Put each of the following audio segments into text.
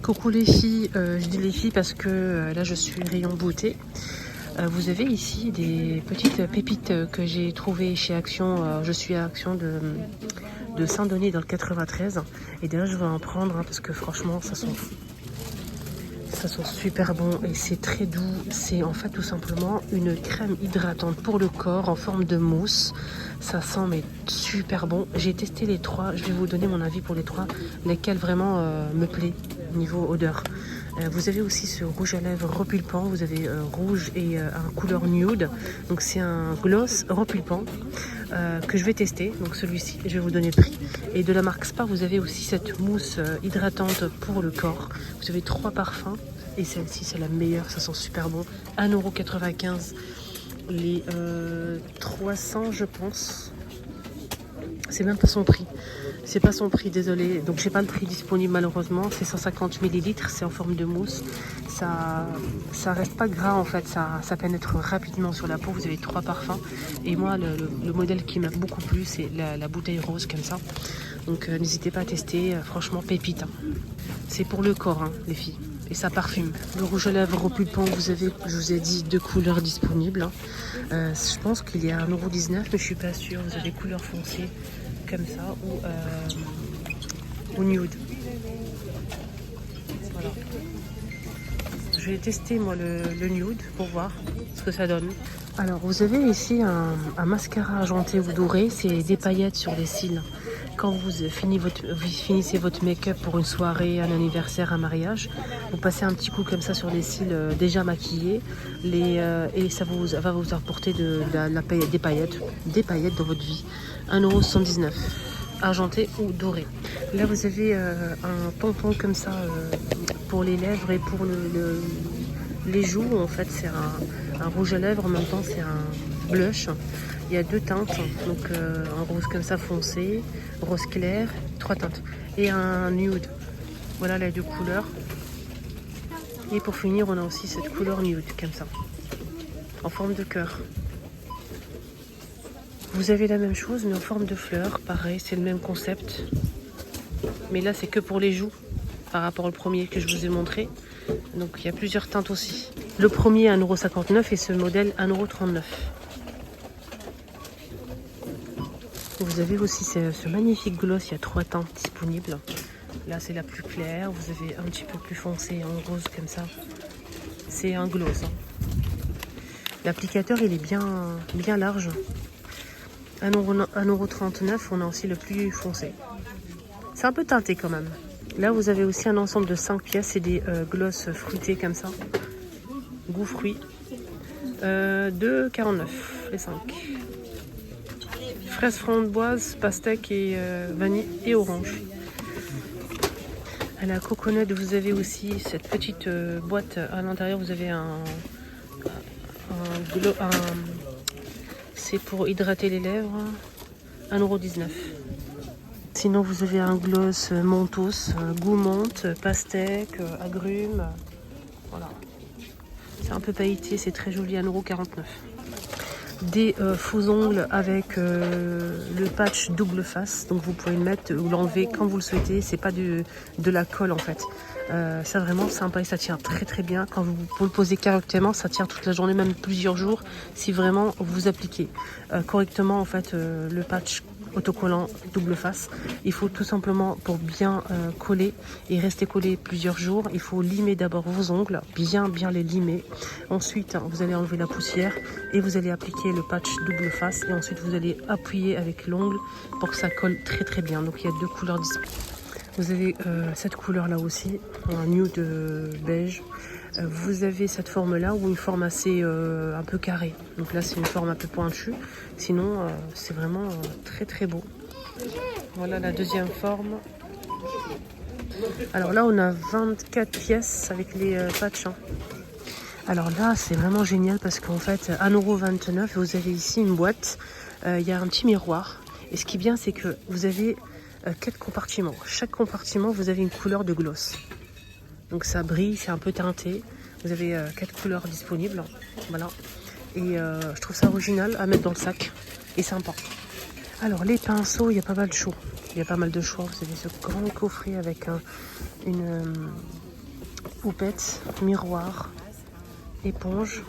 Coucou les filles, je dis les filles parce que là je suis rayon beauté. Vous avez ici des petites pépites que j'ai trouvées chez Action. Je suis à Action de Saint-Denis dans le 93. Et d'ailleurs je vais en prendre parce que franchement ça sent super bon et c'est très doux. C'est en fait tout simplement une crème hydratante pour le corps en forme de mousse. Ça sent mais super bon. J'ai testé les trois, je vais vous donner mon avis pour les trois, lesquels vraiment me plaît niveau odeur. Vous avez aussi ce rouge à lèvres repulpant, vous avez rouge et un couleur nude. Donc c'est un gloss repulpant que je vais tester. Donc celui-ci, je vais vous donner le prix. Et de la marque Spa, vous avez aussi cette mousse hydratante pour le corps. Vous avez 3 parfums et celle-ci c'est la meilleure, ça sent super bon. 1,95 €, les 300 je pense. C'est même pas son prix. C'est pas son prix, désolé. Donc j'ai pas le prix disponible malheureusement. C'est 150 ml, c'est en forme de mousse. Ça reste pas gras en fait, ça pénètre rapidement sur la peau. Vous avez 3 parfums. Et moi le modèle qui m'a beaucoup plu, c'est la bouteille rose comme ça. Donc n'hésitez pas à tester, franchement pépite. Hein. C'est pour le corps hein, les filles. Et ça parfume. Le rouge à lèvres repulpant, vous avez, je vous ai dit, 2 couleurs disponibles. Hein. Je pense qu'il y a 1,19 €, mais je suis pas sûre. Vous avez couleur foncée comme ça ou nude. Voilà. Je vais tester moi le nude pour voir ce que ça donne. Alors vous avez ici un mascara argenté ou doré, c'est des paillettes sur les cils. Quand vous finissez votre make-up pour une soirée, un anniversaire, un mariage, vous passez un petit coup comme ça sur les cils déjà maquillés et ça va vous apporter des paillettes dans votre vie. 1,79 €, argenté ou doré. Là vous avez un pompon comme ça pour les lèvres et pour les joues. En fait c'est un rouge à lèvres, en même temps c'est un blush. Il y a 2 teintes, donc un rose comme ça foncé, rose clair, 3 teintes et un nude. Voilà les 2 couleurs. Et pour finir, on a aussi cette couleur nude comme ça, en forme de cœur. Vous avez la même chose mais en forme de fleur, pareil, c'est le même concept. Mais là c'est que pour les joues par rapport au premier que je vous ai montré. Donc il y a plusieurs teintes aussi. Le premier 1,59 € et ce modèle 1,39 €. Vous avez aussi ce magnifique gloss, il y a 3 teintes disponibles. Là c'est la plus claire, vous avez un petit peu plus foncé en rose comme ça. C'est un gloss. Hein. L'applicateur il est bien large. 1,39 €, on a aussi le plus foncé. C'est un peu teinté quand même. Là vous avez aussi un ensemble de 5 pièces, c'est des gloss fruités comme ça. Goût fruit. 2,49 € les 5. Fraise framboise, pastèque et vanille et orange. À la coconut, vous avez aussi cette petite boîte. À l'intérieur, vous avez c'est pour hydrater les lèvres. 1,19 €. Sinon, vous avez un gloss Mentos, goût menthe, pastèque, agrumes. Voilà. C'est un peu pailleté, c'est très joli. 1,49 €. Des faux ongles avec le patch double face, donc vous pouvez le mettre ou l'enlever quand vous le souhaitez, c'est pas de la colle en fait. Ça vraiment sympa et ça tient très très bien. Quand vous le posez correctement, ça tient toute la journée, même plusieurs jours, si vraiment vous appliquez correctement en fait le patch autocollant double face. Il faut tout simplement, pour bien coller et rester collé plusieurs jours, il faut limer d'abord vos ongles, bien les limer. Ensuite vous allez enlever la poussière et vous allez appliquer le patch double face et ensuite vous allez appuyer avec l'ongle pour que ça colle très très bien. Donc il y a 2 couleurs disponibles. Vous avez cette couleur là aussi, un nude beige. Vous avez cette forme là ou une forme assez un peu carrée. Donc là c'est une forme un peu pointue. Sinon c'est vraiment très très beau. Voilà la deuxième forme. Alors là on a 24 pièces avec les patchs. Hein. Alors là c'est vraiment génial parce qu'en fait 1,29 €, vous avez ici une boîte. Il y a un petit miroir. Et ce qui est bien c'est que vous avez 4 compartiments. Chaque compartiment vous avez une couleur de gloss. Donc ça brille, c'est un peu teinté. Vous avez 4 couleurs disponibles. Voilà. Et je trouve ça original à mettre dans le sac. Et sympa. Alors les pinceaux, il y a pas mal de choix. Il y a pas mal de choix. Vous avez ce grand coffret avec houppette, miroir, éponge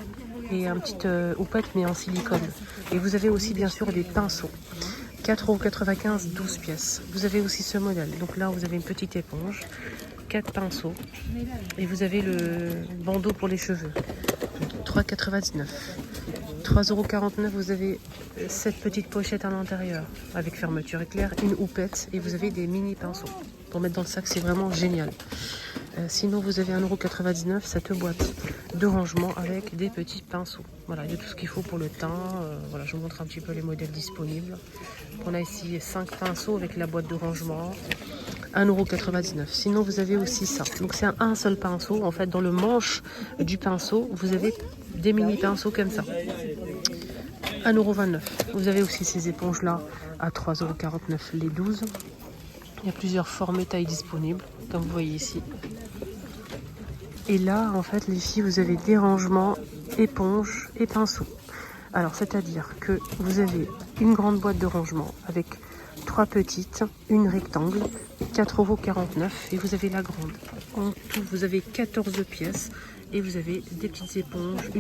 et un petit houppette mais en silicone. Et vous avez aussi bien sûr des pinceaux. 4,95 €, 12 pièces. Vous avez aussi ce modèle. Donc là, vous avez une petite éponge, 4 pinceaux et vous avez le bandeau pour les cheveux. 3,99 €. 3,49 €, vous avez cette petite pochette à l'intérieur avec fermeture éclair, une houppette et vous avez des mini pinceaux pour mettre dans le sac. C'est vraiment génial. Sinon, vous avez 1,99 € cette boîte de rangement avec des petits pinceaux. Voilà, il y a tout ce qu'il faut pour le teint. Voilà, je vous montre un petit peu les modèles disponibles. On a ici 5 pinceaux avec la boîte de rangement. 1,99 €. Sinon, vous avez aussi ça. Donc, c'est un seul pinceau. En fait, dans le manche du pinceau, vous avez des mini pinceaux comme ça. 1,29 €. Vous avez aussi ces éponges-là à 3,49 € les 12. Il y a plusieurs formes et tailles disponibles, comme vous voyez ici. Et là, en fait, les filles, vous avez des rangements, éponges et pinceaux. Alors, c'est-à-dire que vous avez une grande boîte de rangement avec 3 petites, une rectangle, 4,49 € et vous avez la grande. En tout, vous avez 14 pièces et vous avez des petites éponges,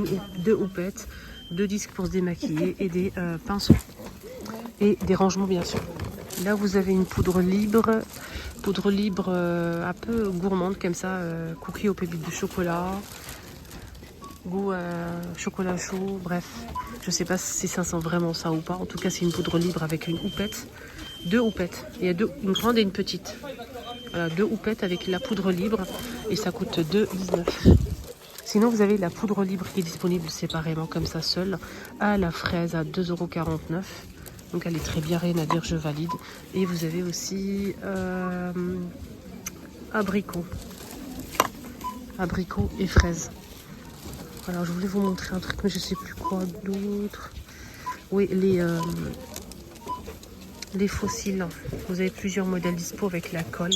deux houpettes, 2 disques pour se démaquiller et des pinceaux. Et des rangements, bien sûr. Là, vous avez une poudre libre un peu gourmande comme ça, cookie aux pépites de chocolat, goût chocolat chaud, bref. Je sais pas si ça sent vraiment ça ou pas. En tout cas, c'est une poudre libre avec une houppette, 2 houpettes. Il y a une grande et une petite. Voilà, 2 houpettes avec la poudre libre et ça coûte 2,19 €. Sinon, vous avez la poudre libre qui est disponible séparément comme ça seule à la fraise à 2,49 €. Donc elle est très bien, rien à dire, je valide. Et vous avez aussi abricot et fraises. Alors je voulais vous montrer un truc, mais je sais plus quoi d'autre. Oui, les fossiles. Vous avez plusieurs modèles dispo avec la colle.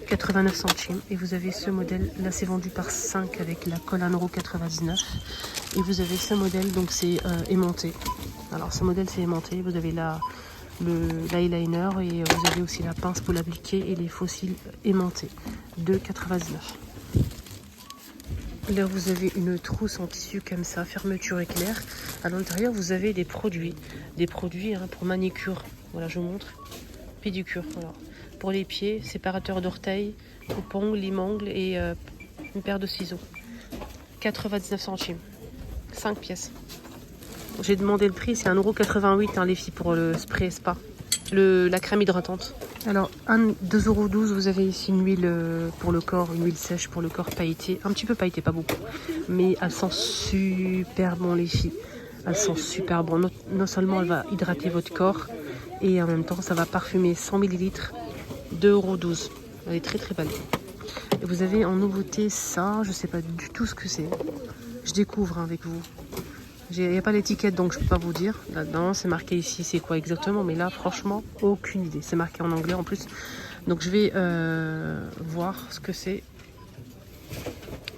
89 centimes. Et vous avez ce modèle, là c'est vendu par 5 avec la colle 1,99 €. Et vous avez ce modèle, donc c'est aimanté. Alors ce modèle c'est aimanté, vous avez l'eyeliner et vous avez aussi la pince pour l'appliquer et les fossiles aimantés, 2,99 €. Là vous avez une trousse en tissu comme ça, fermeture éclair. À l'intérieur vous avez des produits pour manicure. Voilà, je vous montre. Pédicure, voilà. Pour les pieds, séparateur d'orteils, coupe-ongles, lime-ongles et une paire de ciseaux. 99 centimes, 5 pièces. J'ai demandé le prix, c'est 1,88 € les filles pour le spray spa, la crème hydratante. Alors 2,12 €, vous avez ici une huile pour le corps, une huile sèche pour le corps pailletée, un petit peu pailletée, pas beaucoup, mais elle sent super bon les filles. Elle sent super bon. Non seulement elle va hydrater votre corps et en même temps ça va parfumer 100 ml, 2,12 €. Elle est très très belle. Et vous avez en nouveauté ça, je sais pas du tout ce que c'est. Je découvre avec vous. Il n'y a pas l'étiquette donc je peux pas vous dire. Là-dedans c'est marqué ici c'est quoi exactement, mais là franchement aucune idée. C'est marqué en anglais en plus. Donc je vais voir ce que c'est.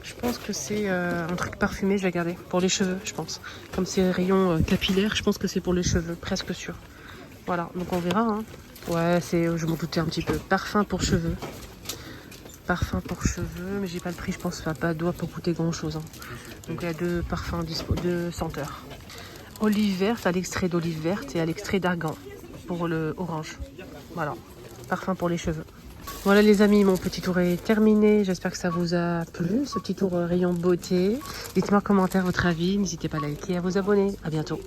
Je pense que c'est un truc parfumé, je vais regarder. Pour les cheveux je pense. Comme c'est rayon capillaire, je pense que c'est pour les cheveux, presque sûr. Voilà, donc on verra. Hein. Ouais, je m'en doutais un petit peu. Parfum pour cheveux. Parfum pour cheveux, mais j'ai pas le prix, je pense que ça doit pas coûter grand chose. Hein. Donc il y a 2 parfums dispo, 2 senteurs. Olive verte, à l'extrait d'olive verte et à l'extrait d'argan pour le orange. Voilà, parfum pour les cheveux. Voilà les amis, mon petit tour est terminé. J'espère que ça vous a plu, ce petit tour rayon beauté. Dites-moi en commentaire votre avis, n'hésitez pas à liker et à vous abonner. À bientôt.